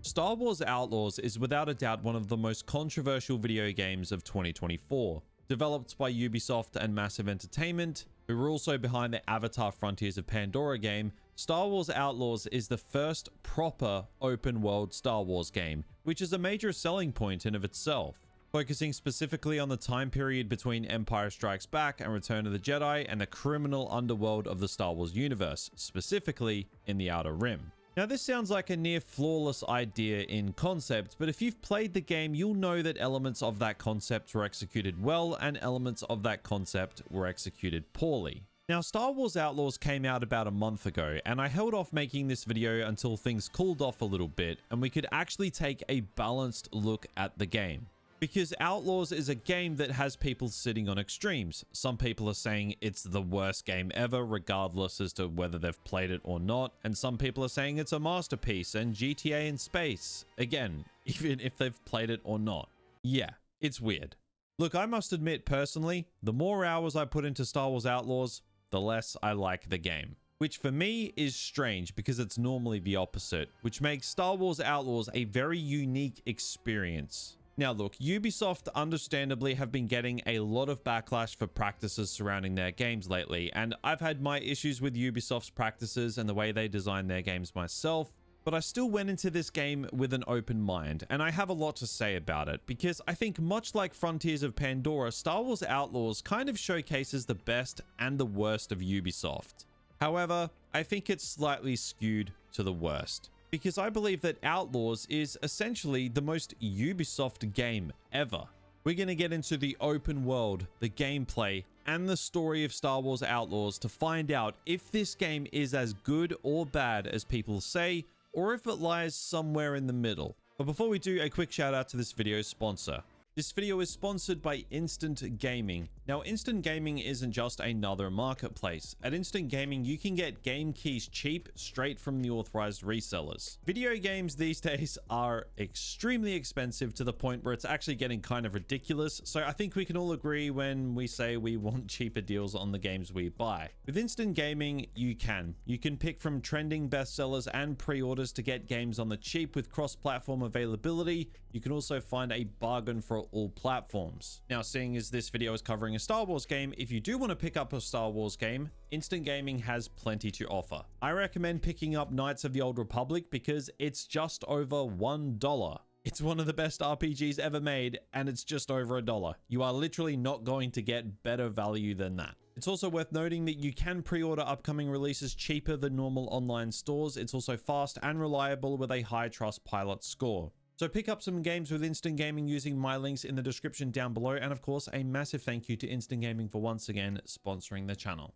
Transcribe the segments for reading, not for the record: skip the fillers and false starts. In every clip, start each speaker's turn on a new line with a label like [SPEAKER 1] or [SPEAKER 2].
[SPEAKER 1] Star Wars Outlaws is without a doubt one of the most controversial video games of 2024. Developed by Ubisoft and Massive Entertainment, who were also behind the Avatar Frontiers of Pandora game, Star Wars Outlaws is the first proper open-world Star Wars game, which is a major selling point in of itself. Focusing specifically on the time period between Empire Strikes Back and Return of the Jedi and the criminal underworld of the Star Wars universe, specifically in the Outer Rim. Now, this sounds like a near flawless idea in concept, but if you've played the game, you'll know that elements of that concept were executed well and elements of that concept were executed poorly. Now, Star Wars Outlaws came out about a month ago, and I held off making this video until things cooled off a little bit and we could actually take a balanced look at the game. Because Outlaws is a game that has people sitting on extremes. Some people are saying it's the worst game ever, regardless as to whether they've played it or not. And some people are saying it's a masterpiece and GTA in space. Again, even if they've played it or not. Yeah, it's weird. Look, I must admit personally, the more hours I put into Star Wars Outlaws, the less I like the game. Which for me is strange because it's normally the opposite, which makes Star Wars Outlaws a very unique experience. Now look, Ubisoft understandably have been getting a lot of backlash for practices surrounding their games lately, and I've had my issues with Ubisoft's practices and the way they design their games myself, but I still went into this game with an open mind, and I have a lot to say about it, because I think much like Frontiers of Pandora, Star Wars Outlaws kind of showcases the best and the worst of Ubisoft. However, I think it's slightly skewed to the worst, because I believe that Outlaws is essentially the most Ubisoft game ever. We're going to get into the open world, the gameplay, and the story of Star Wars Outlaws to find out if this game is as good or bad as people say, or if it lies somewhere in the middle. But before we do, a quick shout out to this video's sponsor. This video is sponsored by Instant Gaming. Now, Instant Gaming isn't just another marketplace. At Instant Gaming, you can get game keys cheap straight from the authorized resellers. Video games these days are extremely expensive to the point where it's actually getting kind of ridiculous. So I think we can all agree when we say we want cheaper deals on the games we buy. With Instant Gaming, you can pick from trending bestsellers and pre-orders to get games on the cheap with cross-platform availability. You can also find a bargain for all platforms. Now, seeing as this video is covering a Star Wars game, if you do want to pick up a Star Wars game, Instant Gaming has plenty to offer. I recommend picking up Knights of the Old Republic because it's just over $1. It's one of the best RPGs ever made, and it's just over $1. You are literally not going to get better value than that. It's also worth noting that you can pre-order upcoming releases cheaper than normal online stores. It's also fast and reliable with a high Trustpilot score. So pick up some games with Instant Gaming using my links in the description down below. And of course, a massive thank you to Instant Gaming for once again sponsoring the channel.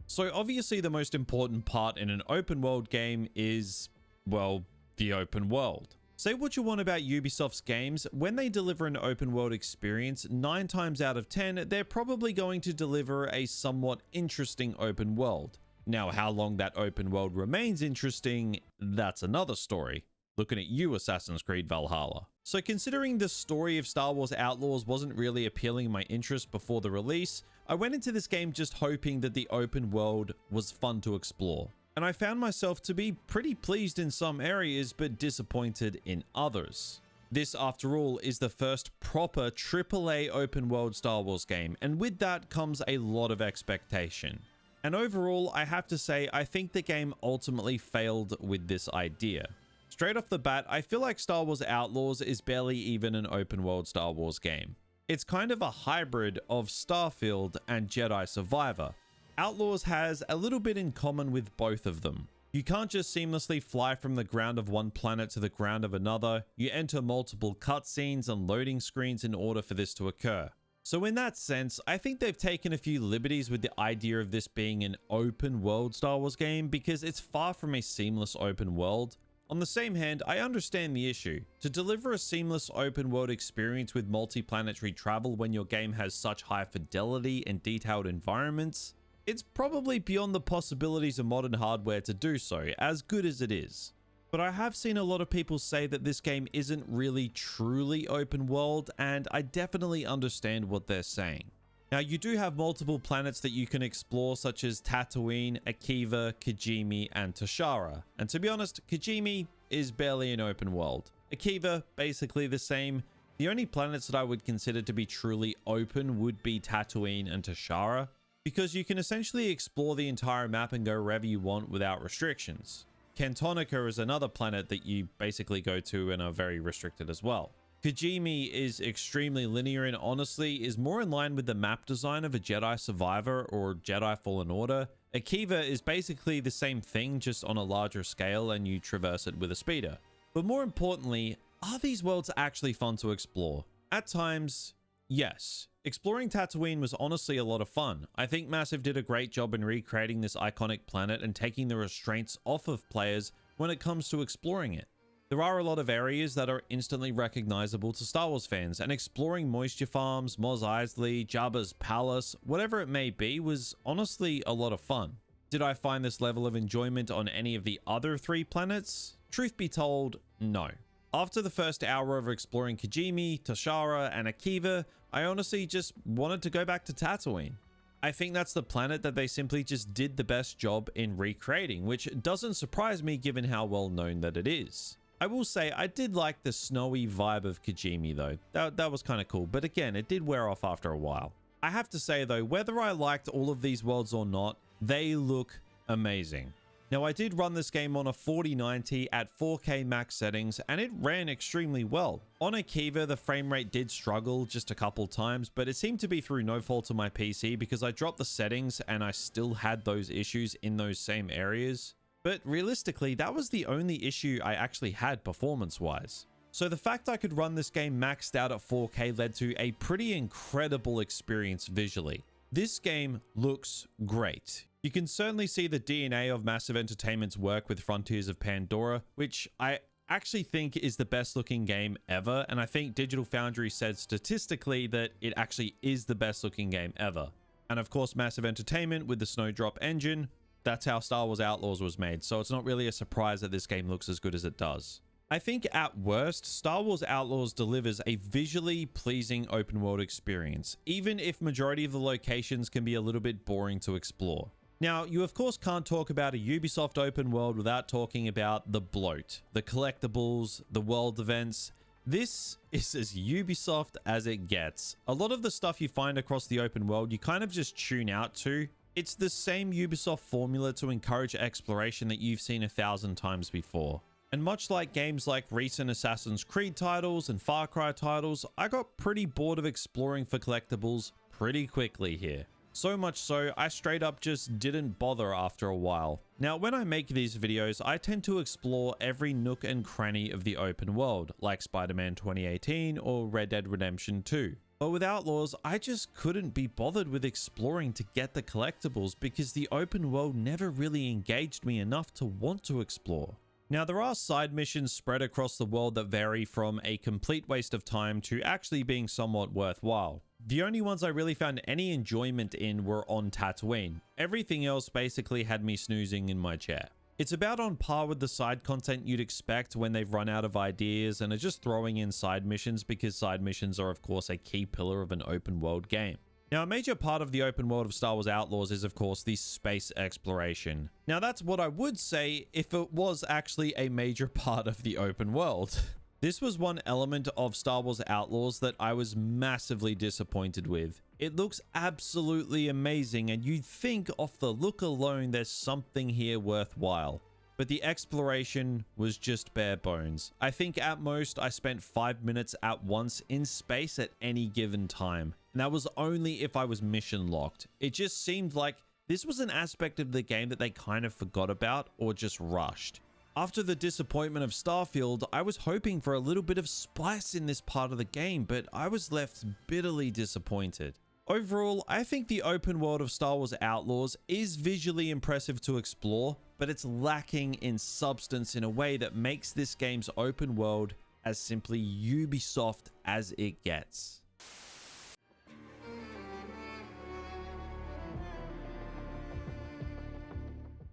[SPEAKER 1] So obviously the most important part in an open world game is, well, the open world. Say what you want about Ubisoft's games, when they deliver an open world experience, 9 times out of 10, they're probably going to deliver a somewhat interesting open world. Now, how long that open world remains interesting, that's another story. Looking at you, Assassin's Creed Valhalla. So considering the story of Star Wars Outlaws wasn't really appealing my interest before the release, I went into this game just hoping that the open world was fun to explore. And I found myself to be pretty pleased in some areas, but disappointed in others. This, after all, is the first proper AAA open world Star Wars game, and with that comes a lot of expectation. And overall, I have to say, I think the game ultimately failed with this idea. Straight off the bat, I feel like Star Wars Outlaws is barely even an open world Star Wars game. It's kind of a hybrid of Starfield and Jedi Survivor. Outlaws has a little bit in common with both of them. You can't just seamlessly fly from the ground of one planet to the ground of another. You enter multiple cutscenes and loading screens in order for this to occur. So in that sense, I think they've taken a few liberties with the idea of this being an open world Star Wars game because it's far from a seamless open world. On the same hand, I understand the issue. To deliver a seamless open world experience with multi-planetary travel when your game has such high fidelity and detailed environments, it's probably beyond the possibilities of modern hardware to do so, as good as it is. But I have seen a lot of people say that this game isn't really truly open world, and I definitely understand what they're saying. Now, you do have multiple planets that you can explore, such as Tatooine, Akiva, Kijimi, and Toshara. And to be honest, Kijimi is barely an open world. Akiva, basically the same. The only planets that I would consider to be truly open would be Tatooine and Toshara, because you can essentially explore the entire map and go wherever you want without restrictions. Cantonica is another planet that you basically go to and are very restricted as well. Kijimi is extremely linear and honestly is more in line with the map design of a Jedi Survivor or Jedi Fallen Order. Akiva is basically the same thing, just on a larger scale, and you traverse it with a speeder. But more importantly, are these worlds actually fun to explore? At times, yes. Exploring Tatooine was honestly a lot of fun. I think Massive did a great job in recreating this iconic planet and taking the restraints off of players when it comes to exploring it. There are a lot of areas that are instantly recognizable to Star Wars fans, and exploring Moisture Farms, Mos Eisley, Jabba's Palace, whatever it may be, was honestly a lot of fun. Did I find this level of enjoyment on any of the other 3 planets? Truth be told, no. After the first hour of exploring Kijimi, Toshara, and Akiva, I honestly just wanted to go back to Tatooine. I think that's the planet that they simply just did the best job in recreating, which doesn't surprise me given how well known that it is. I will say I did like the snowy vibe of Kijimi though. That was kind of cool, but again, it did wear off after a while. I have to say though, whether I liked all of these worlds or not, they look amazing. Now, I did run this game on a 4090 at 4K max settings, and it ran extremely well. On Akiva, the frame rate did struggle just a couple times, but it seemed to be through no fault of my PC because I dropped the settings and I still had those issues in those same areas. But realistically, that was the only issue I actually had performance-wise. So the fact I could run this game maxed out at 4K led to a pretty incredible experience visually. This game looks great. You can certainly see the DNA of Massive Entertainment's work with Frontiers of Pandora, which I actually think is the best looking game ever, and I think Digital Foundry said statistically that it actually is the best looking game ever. And of course, Massive Entertainment with the Snowdrop engine, that's how Star Wars Outlaws was made, so it's not really a surprise that this game looks as good as it does. I think at worst, Star Wars Outlaws delivers a visually pleasing open world experience, even if majority of the locations can be a little bit boring to explore. Now, you of course can't talk about a Ubisoft open world without talking about the bloat, the collectibles, the world events. This is as Ubisoft as it gets. A lot of the stuff you find across the open world, you kind of just tune out to. It's the same Ubisoft formula to encourage exploration that you've seen 1,000 times before. And much like games like recent Assassin's Creed titles and Far Cry titles, I got pretty bored of exploring for collectibles pretty quickly here. So much so, I straight up just didn't bother after a while. Now, when I make these videos, I tend to explore every nook and cranny of the open world, like Spider-Man 2018 or Red Dead Redemption 2. But with Outlaws, I just couldn't be bothered with exploring to get the collectibles because the open world never really engaged me enough to want to explore. Now, there are side missions spread across the world that vary from a complete waste of time to actually being somewhat worthwhile. The only ones I really found any enjoyment in were on Tatooine. Everything else basically had me snoozing in my chair. It's about on par with the side content you'd expect when they've run out of ideas and are just throwing in side missions because side missions are of course a key pillar of an open world game. Now, a major part of the open world of Star Wars Outlaws is of course the space exploration. Now, that's what I would say if it was actually a major part of the open world. This was one element of Star Wars Outlaws that I was massively disappointed with. It looks absolutely amazing and you'd think off the look alone there's something here worthwhile. But the exploration was just bare bones. I think at most I spent 5 minutes at once in space at any given time. And that was only if I was mission locked. It just seemed like this was an aspect of the game that they kind of forgot about or just rushed. After the disappointment of Starfield, I was hoping for a little bit of spice in this part of the game, but I was left bitterly disappointed. Overall, I think the open world of Star Wars Outlaws is visually impressive to explore, but it's lacking in substance in a way that makes this game's open world as simply Ubisoft as it gets.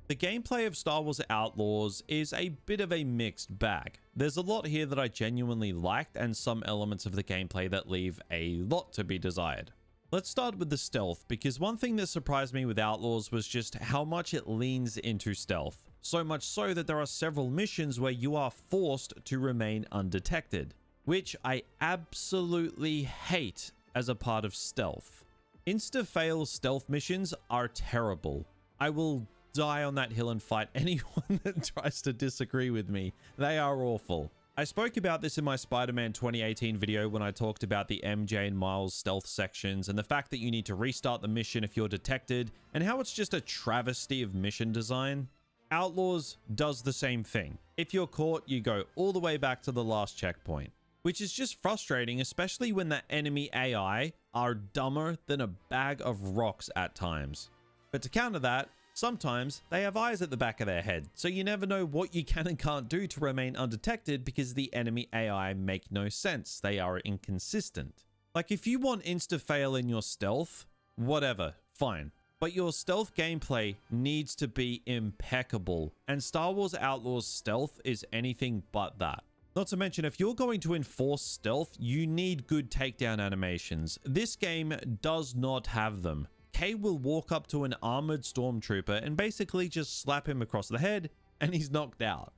[SPEAKER 1] The gameplay of Star Wars Outlaws is a bit of a mixed bag. There's a lot here that I genuinely liked and some elements of the gameplay that leave a lot to be desired. Let's start with the stealth, because one thing that surprised me with Outlaws was just how much it leans into stealth. So much so that there are several missions where you are forced to remain undetected, which I absolutely hate as a part of stealth. Insta-fail stealth missions are terrible. I will die on that hill and fight anyone that tries to disagree with me. They are awful. I spoke about this in my Spider-Man 2018 video when I talked about the MJ and Miles stealth sections and the fact that you need to restart the mission if you're detected, and how it's just a travesty of mission design. Outlaws does the same thing. If you're caught, you go all the way back to the last checkpoint, which is just frustrating, especially when the enemy AI are dumber than a bag of rocks at times. But to counter that, sometimes they have eyes at the back of their head, so you never know what you can and can't do to remain undetected because the enemy AI make no sense. They are inconsistent. Like, if you want insta-fail in your stealth, whatever, fine. But your stealth gameplay needs to be impeccable, and Star Wars Outlaws stealth is anything but that. Not to mention, if you're going to enforce stealth, you need good takedown animations. This game does not have them. Kay will walk up to an armored stormtrooper and basically just slap him across the head, and he's knocked out.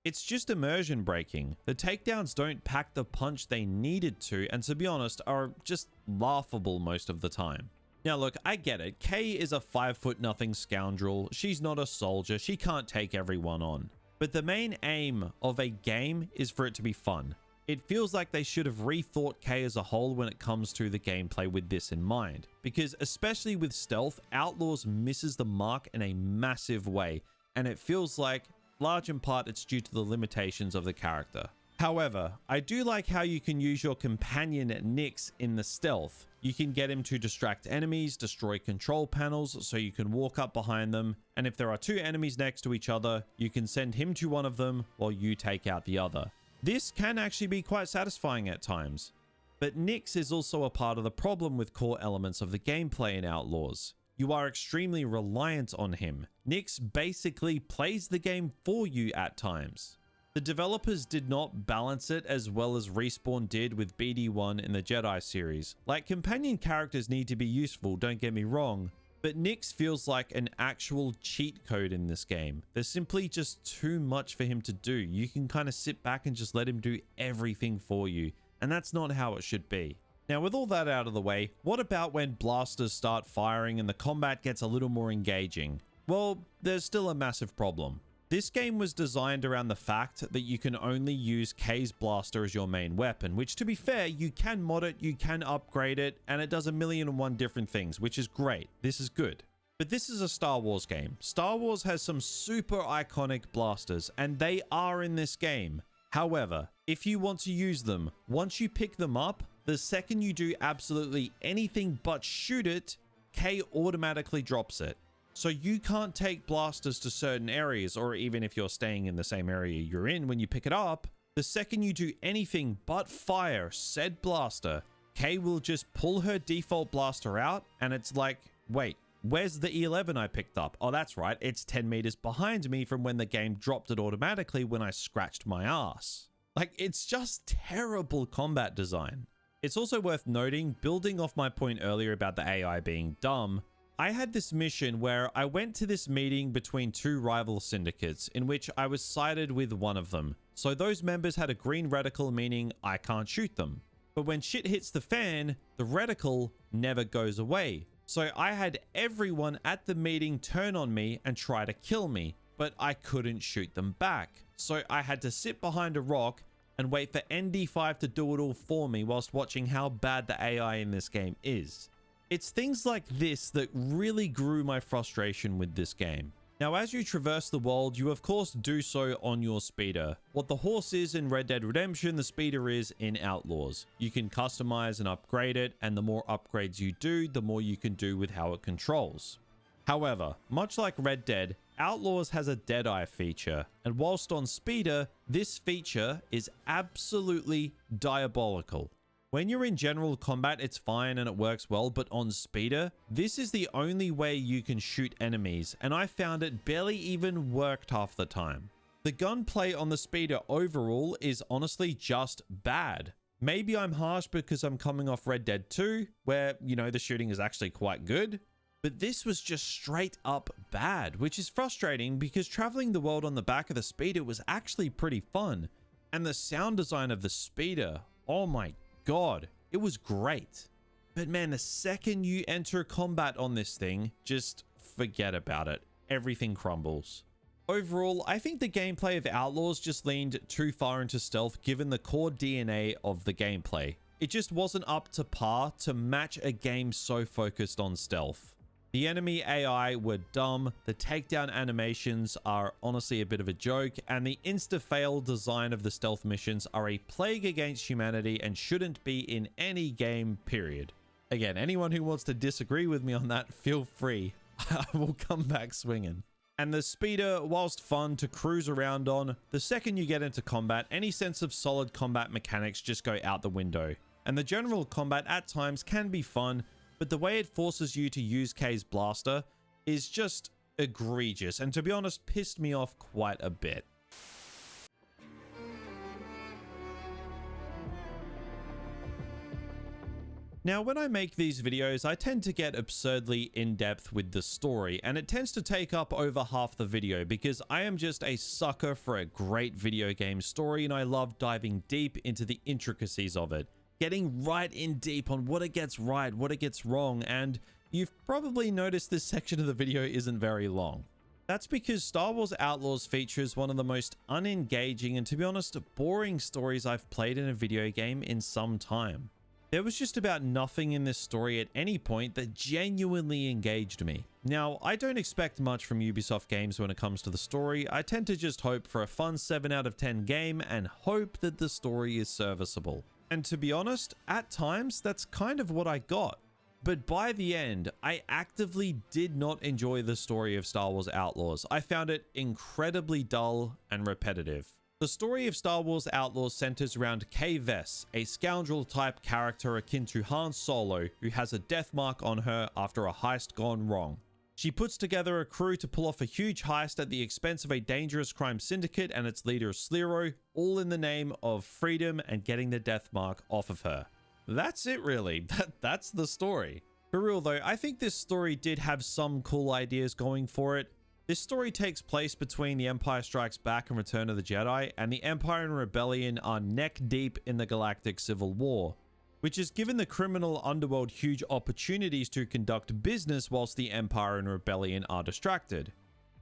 [SPEAKER 1] It's just immersion breaking. The takedowns don't pack the punch they needed to, and to be honest, are just laughable most of the time. Now look, I get it. Kay is a 5'0" scoundrel. She's not a soldier. She can't take everyone on. But the main aim of a game is for it to be fun. It feels like they should have rethought Kay as a whole when it comes to the gameplay with this in mind. Because especially with stealth, Outlaws misses the mark in a massive way, and it feels like, large in part, it's due to the limitations of the character. However, I do like how you can use your companion Nix in the stealth. You can get him to distract enemies, destroy control panels so you can walk up behind them, and if there are two enemies next to each other, you can send him to one of them while you take out the other. This can actually be quite satisfying at times. But Nix is also a part of the problem with core elements of the gameplay in Outlaws. You are extremely reliant on him. Nix basically plays the game for you at times. The developers did not balance it as well as Respawn did with BD1 in the Jedi series. Like, companion characters need to be useful, don't get me wrong, but Nix feels like an actual cheat code in this game. There's simply just too much for him to do. You can kind of sit back and just let him do everything for you, and that's not how it should be. Now, with all that out of the way, what about when blasters start firing and the combat gets a little more engaging? Well, there's still a massive problem. This game was designed around the fact that you can only use Kay's blaster as your main weapon, which, to be fair, you can mod it, you can upgrade it, and it does 1,000,001 different things, which is great. This is good. But this is a Star Wars game. Star Wars has some super iconic blasters, and they are in this game. However, if you want to use them, once you pick them up, the second you do absolutely anything but shoot it, Kay automatically drops it. So you can't take blasters to certain areas, or even if you're staying in the same area you're in when you pick it up, the second you do anything but fire said blaster, Kay will just pull her default blaster out, and it's like, wait, where's the E11 I picked up? Oh, that's right, it's 10 meters behind me from when the game dropped it automatically when I scratched my ass. Like, it's just terrible combat design. It's also worth noting, building off my point earlier about the AI being dumb, I had this mission where I went to this meeting between two rival syndicates in which I was sided with one of them. So those members had a green reticle, meaning I can't shoot them. But when shit hits the fan, the reticle never goes away. So I had everyone at the meeting turn on me and try to kill me, but I couldn't shoot them back. So I had to sit behind a rock and wait for ND5 to do it all for me whilst watching how bad the AI in this game is. It's things like this that really grew my frustration with this game. Now, as you traverse the world, you of course do so on your speeder. What the horse is in Red Dead Redemption, the speeder is in Outlaws. You can customize and upgrade it, and the more upgrades you do, the more you can do with how it controls. However, much like Red Dead, Outlaws has a Deadeye feature, and whilst on speeder, this feature is absolutely diabolical. When you're in general combat, it's fine and it works well, but on speeder, this is the only way you can shoot enemies, and I found it barely even worked half the time. The gunplay on the speeder overall is honestly just bad. Maybe I'm harsh because I'm coming off Red Dead 2, where, you know, the shooting is actually quite good. But this was just straight up bad, which is frustrating because traveling the world on the back of the speeder was actually pretty fun. And the sound design of the speeder, oh my god, it was great. But man, the second you enter combat on this thing, just forget about it. Everything crumbles. Overall, I think the gameplay of Outlaws just leaned too far into stealth given the core DNA of the gameplay. It just wasn't up to par to match a game so focused on stealth. The enemy AI were dumb, the takedown animations are honestly a bit of a joke, and the insta-fail design of the stealth missions are a plague against humanity and shouldn't be in any game, period. Again, anyone who wants to disagree with me on that, feel free. I will come back swinging. And the speeder, whilst fun to cruise around on, the second you get into combat, any sense of solid combat mechanics just go out the window. And the general combat at times can be fun, but the way it forces you to use Kay's blaster is just egregious, and to be honest, pissed me off quite a bit. Now, when I make these videos, I tend to get absurdly in-depth with the story, and it tends to take up over half the video because I am just a sucker for a great video game story, and I love diving deep into the intricacies of it, getting right in deep on what it gets right, what it gets wrong, and you've probably noticed this section of the video isn't very long. That's because Star Wars Outlaws features one of the most unengaging and, to be honest, boring stories I've played in a video game in some time. There was just about nothing in this story at any point that genuinely engaged me. Now, I don't expect much from Ubisoft games when it comes to the story. I tend to just hope for a fun 7 out of 10 game and hope that the story is serviceable. And to be honest, at times, that's kind of what I got. But by the end, I actively did not enjoy the story of Star Wars Outlaws. I found it incredibly dull and repetitive. The story of Star Wars Outlaws centers around Kay Vess, a scoundrel-type character akin to Han Solo, who has a death mark on her after a heist gone wrong. She puts together a crew to pull off a huge heist at the expense of a dangerous crime syndicate and its leader Slero, all in the name of freedom and getting the death mark off of her. That's it really, that's the story. For real though, I think this story did have some cool ideas going for it. This story takes place between The Empire Strikes Back and Return of the Jedi, and the Empire and Rebellion are neck deep in the Galactic Civil War, which has given the criminal underworld huge opportunities to conduct business whilst the Empire and Rebellion are distracted.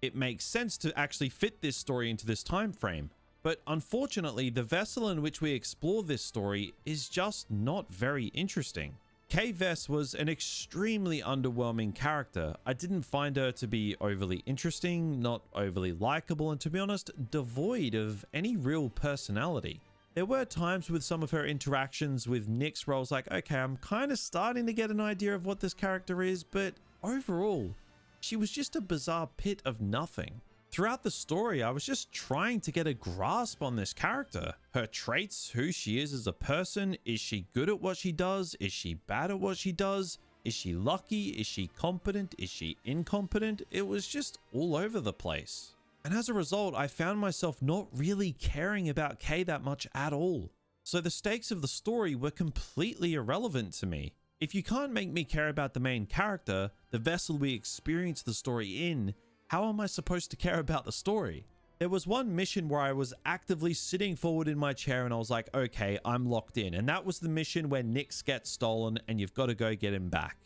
[SPEAKER 1] It makes sense to actually fit this story into this time frame, but unfortunately the vessel in which we explore this story is just not very interesting. Kay Vess was an extremely underwhelming character. I didn't find her to be overly interesting, not overly likable, and to be honest, devoid of any real personality. There were times with some of her interactions with Nix where I was like, okay, I'm kind of starting to get an idea of what this character is, but overall, she was just a bizarre pit of nothing. Throughout the story, I was just trying to get a grasp on this character. Her traits, who she is as a person, is she good at what she does? Is she bad at what she does? Is she lucky? Is she competent? Is she incompetent? It was just all over the place. And as a result, I found myself not really caring about Kay that much at all. So the stakes of the story were completely irrelevant to me. If you can't make me care about the main character, the vessel we experience the story in, how am I supposed to care about the story? There was one mission where I was actively sitting forward in my chair and I was like, okay, I'm locked in. And that was the mission where Nix gets stolen and you've got to go get him back.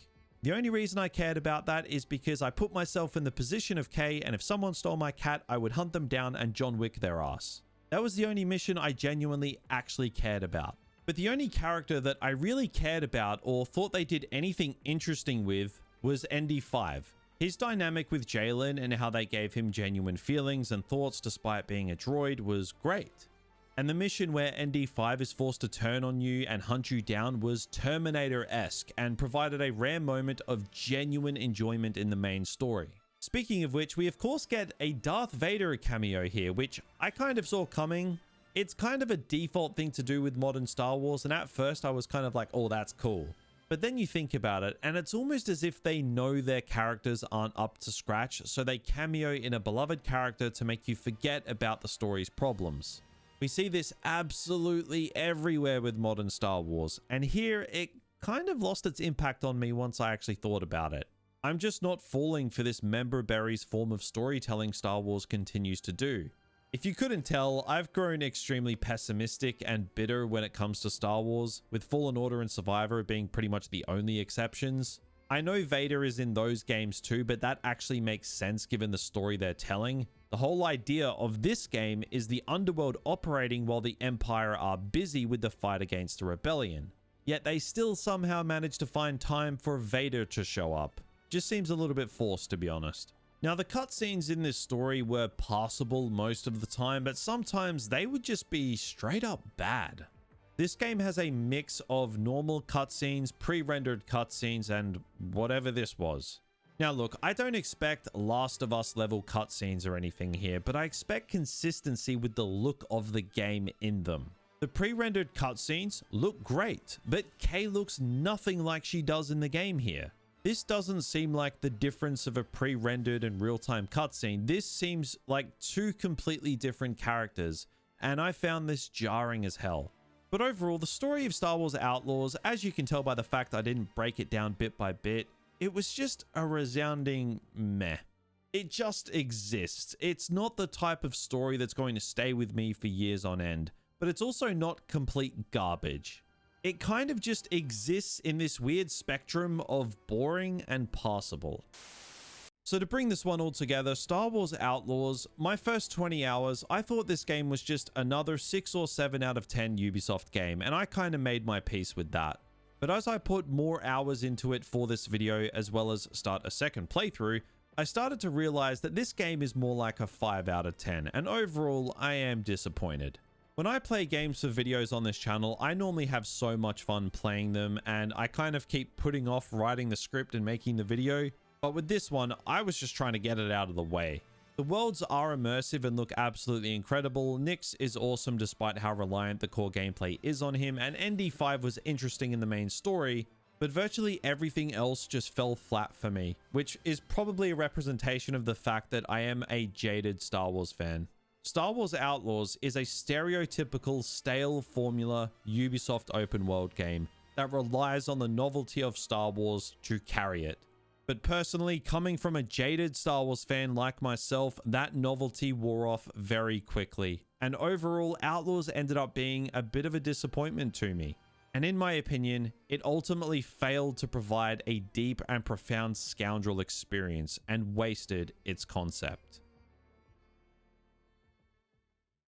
[SPEAKER 1] The only reason I cared about that is because I put myself in the position of Kay, and if someone stole my cat, I would hunt them down and John Wick their ass. That was the only mission I genuinely actually cared about. But the only character that I really cared about or thought they did anything interesting with was ND5. His dynamic with Jalen and how they gave him genuine feelings and thoughts despite being a droid was great. And the mission where ND5 is forced to turn on you and hunt you down was Terminator-esque and provided a rare moment of genuine enjoyment in the main story. Speaking of which, we of course get a Darth Vader cameo here, which I kind of saw coming. It's kind of a default thing to do with modern Star Wars, and at first I was kind of like, oh, that's cool. But then you think about it, and it's almost as if they know their characters aren't up to scratch, so they cameo in a beloved character to make you forget about the story's problems. We see this absolutely everywhere with modern Star Wars, and here it kind of lost its impact on me once I actually thought about it. I'm just not falling for this member berries form of storytelling Star Wars continues to do. If you couldn't tell, I've grown extremely pessimistic and bitter when it comes to Star Wars, with Fallen Order and Survivor being pretty much the only exceptions. I know Vader is in those games too, but that actually makes sense given the story they're telling. The whole idea of this game is the underworld operating while the Empire are busy with the fight against the rebellion. Yet they still somehow manage to find time for Vader to show up. Just seems a little bit forced, to be honest. Now, the cutscenes in this story were passable most of the time, but sometimes they would just be straight up bad. This game has a mix of normal cutscenes, pre-rendered cutscenes, and whatever this was. Now look, I don't expect Last of Us level cutscenes or anything here, but I expect consistency with the look of the game in them. The pre-rendered cutscenes look great, but Kay looks nothing like she does in the game here. This doesn't seem like the difference of a pre-rendered and real-time cutscene. This seems like two completely different characters, and I found this jarring as hell. But overall, the story of Star Wars Outlaws, as you can tell by the fact I didn't break it down bit by bit, it was just a resounding meh. It just exists. It's not the type of story that's going to stay with me for years on end, but it's also not complete garbage. It kind of just exists in this weird spectrum of boring and passable. So to bring this one all together, Star Wars Outlaws, my first 20 hours, I thought this game was just another 6 or 7 out of 10 Ubisoft game, and I kind of made my peace with that. But as I put more hours into it for this video, as well as start a second playthrough, I started to realize that this game is more like a 5 out of 10, and overall, I am disappointed. When I play games for videos on this channel, I normally have so much fun playing them, and I kind of keep putting off writing the script and making the video. But with this one, I was just trying to get it out of the way. The worlds are immersive and look absolutely incredible. Nyx is awesome despite how reliant the core gameplay is on him, and ND5 was interesting in the main story, but virtually everything else just fell flat for me, which is probably a representation of the fact that I am a jaded Star Wars fan. Star Wars Outlaws is a stereotypical stale formula Ubisoft open world game that relies on the novelty of Star Wars to carry it. But personally, coming from a jaded Star Wars fan like myself, that novelty wore off very quickly. And overall, Outlaws ended up being a bit of a disappointment to me. And in my opinion, it ultimately failed to provide a deep and profound scoundrel experience and wasted its concept.